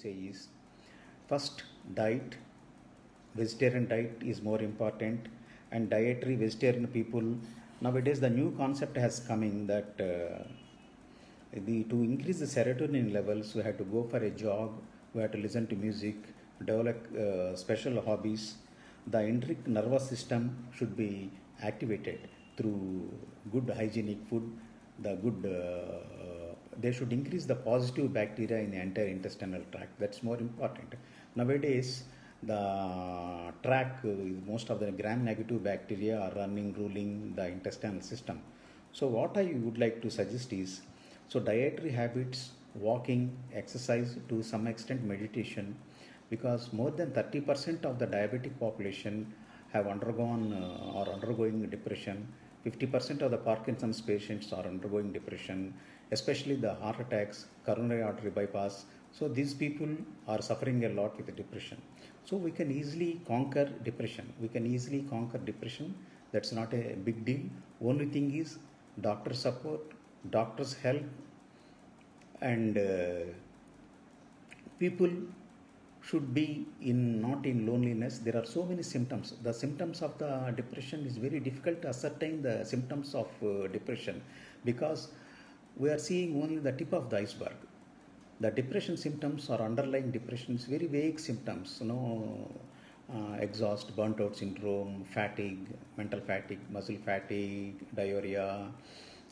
say is first diet. Vegetarian diet is more important, and dietary vegetarian people nowadays the new concept has coming that to increase the serotonin levels we have to go for a jog, we have to listen to music, develop special hobbies. The enteric nervous system should be activated through good hygienic food. They should increase the positive bacteria in the entire intestinal tract. That's more important. Nowadays, the most of the gram-negative bacteria are ruling the intestinal system. So what I would like to suggest is, so dietary habits, walking, exercise, to some extent meditation, because more than 30% of the diabetic population have undergone or undergoing depression. 50% of the Parkinson's patients are undergoing depression, especially the heart attacks, coronary artery bypass. So these people are suffering a lot with depression. So we can easily conquer depression. That's not a big deal. Only thing is doctor support, doctor's help, and people should be not in loneliness. There are so many symptoms. The symptoms of the depression is very difficult to ascertain the symptoms of depression, because we are seeing only the tip of the iceberg. The depression symptoms or underlying depression is very vague symptoms, exhaust, burnt out syndrome, fatigue, mental fatigue, muscle fatigue, diarrhea,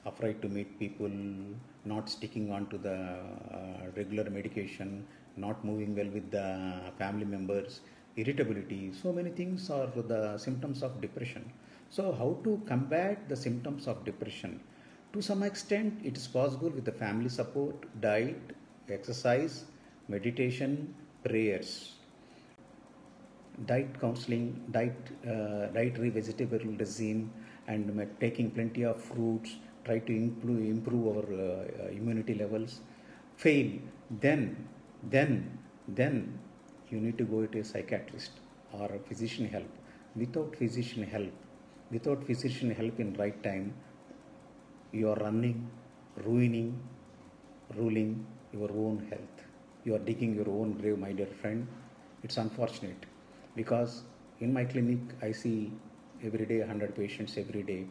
afraid to meet people, not sticking on to the regular medication, not moving well with the family members, irritability. So many things are the symptoms of depression. So how to combat the symptoms of depression? To some extent, it is possible with the family support, diet, exercise, meditation, prayers, diet counseling, dietary vegetable regime, and taking plenty of fruits, try to improve our immunity levels. Fail, then you need to go to a psychiatrist or a physician help. Without physician help in right time, you are ruining your own health. You are digging your own grave, my dear friend. It's unfortunate, because in my clinic I see every day 100 patients every day.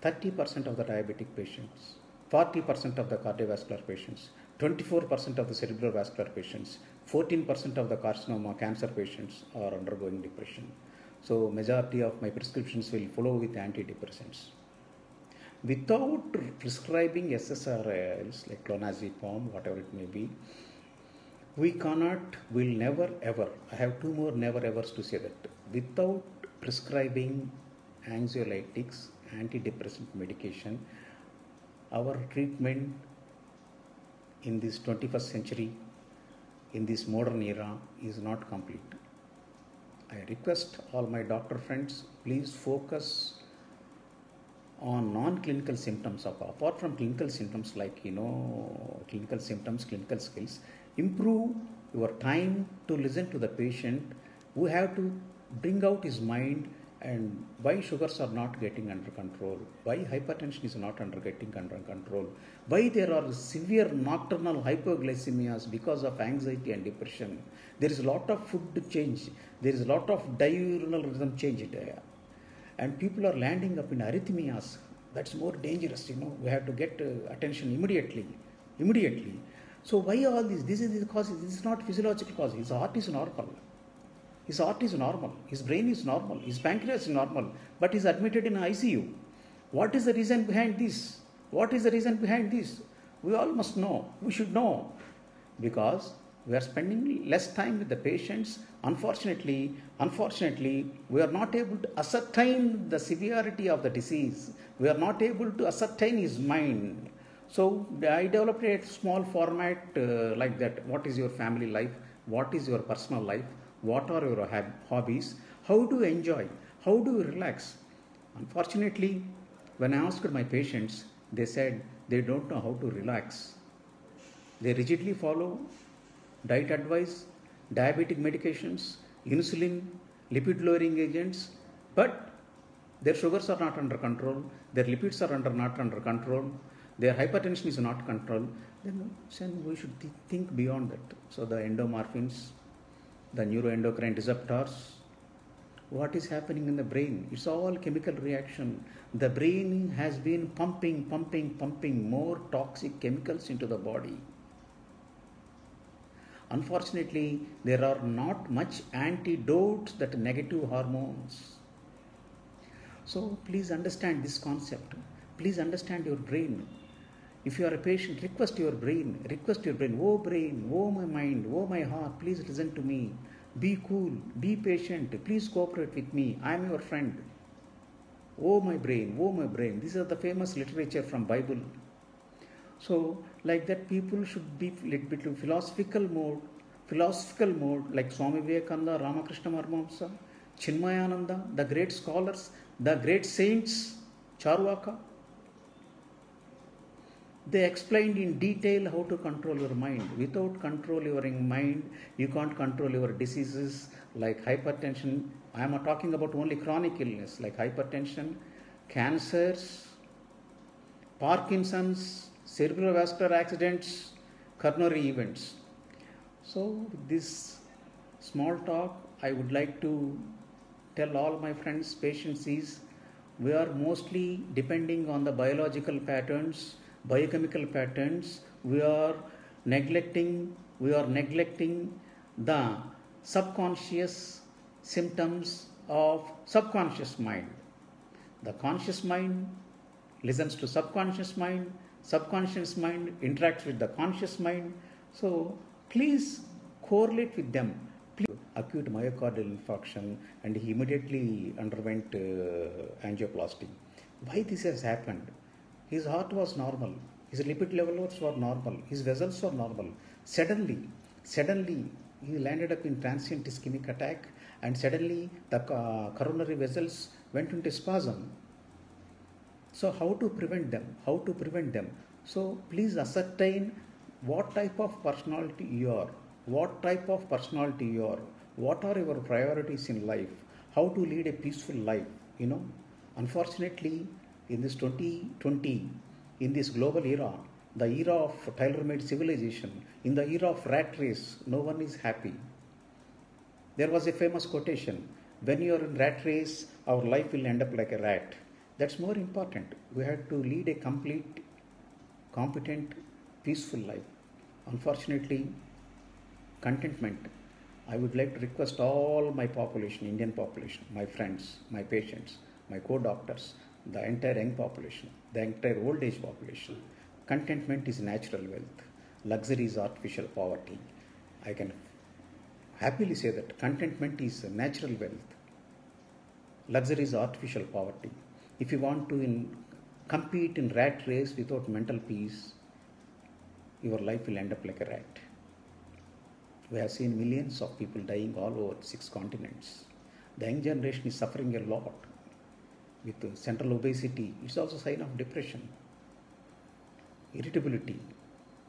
30% of the diabetic patients, 40% of the cardiovascular patients, 24% of the cerebrovascular patients, 14% of the carcinoma cancer patients are undergoing depression. So majority of my prescriptions will follow with antidepressants. Without prescribing SSRIs like clonazepam, whatever it may be, will never ever, I have two more never evers to say that, without prescribing anxiolytics, antidepressant medication, our treatment in this 21st century, in this modern era, is not complete. I request all my doctor friends, please focus on non-clinical symptoms apart from clinical symptoms like clinical symptoms, clinical skills. Improve your time to listen to the patient. We have to bring out his mind, and why sugars are not getting under control, why hypertension is not getting under control, why there are severe nocturnal hypoglycemias because of anxiety and depression. There is a lot of food change, there is a lot of diurnal rhythm change there, and people are landing up in arrhythmias. That's more dangerous. We have to get attention immediately. So why all this? This is the cause. This is not physiological cause. His heart is normal. His brain is normal, his pancreas is normal, but he's admitted in ICU. What is the reason behind this? We all must know. We should know, because we are spending less time with the patients. Unfortunately, we are not able to ascertain the severity of the disease. We are not able to ascertain his mind. So I developed a small format like that. What is your family life? What is your personal life? What are your hobbies? How do you enjoy? How do you relax? Unfortunately, when I asked my patients, they said they don't know how to relax. They rigidly follow diet advice, diabetic medications, insulin, lipid lowering agents, but their sugars are not under control, their lipids are not under control, their hypertension is not controlled, then we should think beyond that. So the endomorphins, the neuroendocrine receptors, what is happening in the brain? It's all chemical reaction. The brain has been pumping more toxic chemicals into the body. Unfortunately, there are not much antidotes that negative hormones. So please understand this concept. Please understand your brain. If you are a patient, request your brain, oh my mind, oh my heart, please listen to me. Be cool, be patient, please cooperate with me, I am your friend. Oh my brain. These are the famous literature from Bible. So like that, people should be little bit philosophical mode, like Swami Vivekananda, Ramakrishna Paramahamsa, Chinmayananda, the great scholars, the great saints, Charvaka. They explained in detail how to control your mind. Without control your mind, you can't control your diseases like hypertension. I am talking about only chronic illness like hypertension, cancers, Parkinson's, cerebrovascular accidents, coronary events. So with this small talk, I would like to tell all my friends, patients is, we are mostly depending on the biological patterns, biochemical patterns. We are neglecting the subconscious symptoms of subconscious mind. The conscious mind listens to subconscious mind interacts with the conscious mind. So please correlate with them. Acute myocardial infarction, and he immediately underwent angioplasty. Why this has happened? His heart was normal, his lipid levels were normal, his vessels were normal. Suddenly, he landed up in transient ischemic attack, and suddenly the coronary vessels went into spasm. So how to prevent them? So please ascertain what type of personality you are, what are your priorities in life, how to lead a peaceful life. Unfortunately, in this 2020, in this global era, the era of tailor-made civilization, in the era of rat race, no one is happy. There was a famous quotation, when you are in rat race, our life will end up like a rat. That's more important. We have to lead a complete, competent, peaceful life. Unfortunately, contentment. I would like to request all my population, Indian population, my friends, my patients, my co-doctors, the entire young population, the entire old age population. Contentment is natural wealth. Luxury is artificial poverty. I can happily say that contentment is natural wealth. Luxury is artificial poverty. If you want to compete in rat race without mental peace, your life will end up like a rat. We have seen millions of people dying all over 6 continents. The young generation is suffering a lot with central obesity. It's also a sign of depression, irritability.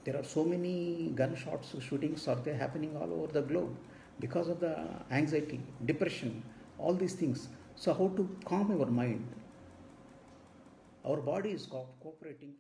There are so many gunshots, shootings are there happening all over the globe because of the anxiety, depression, all these things. So how to calm our mind? Our body is cooperating.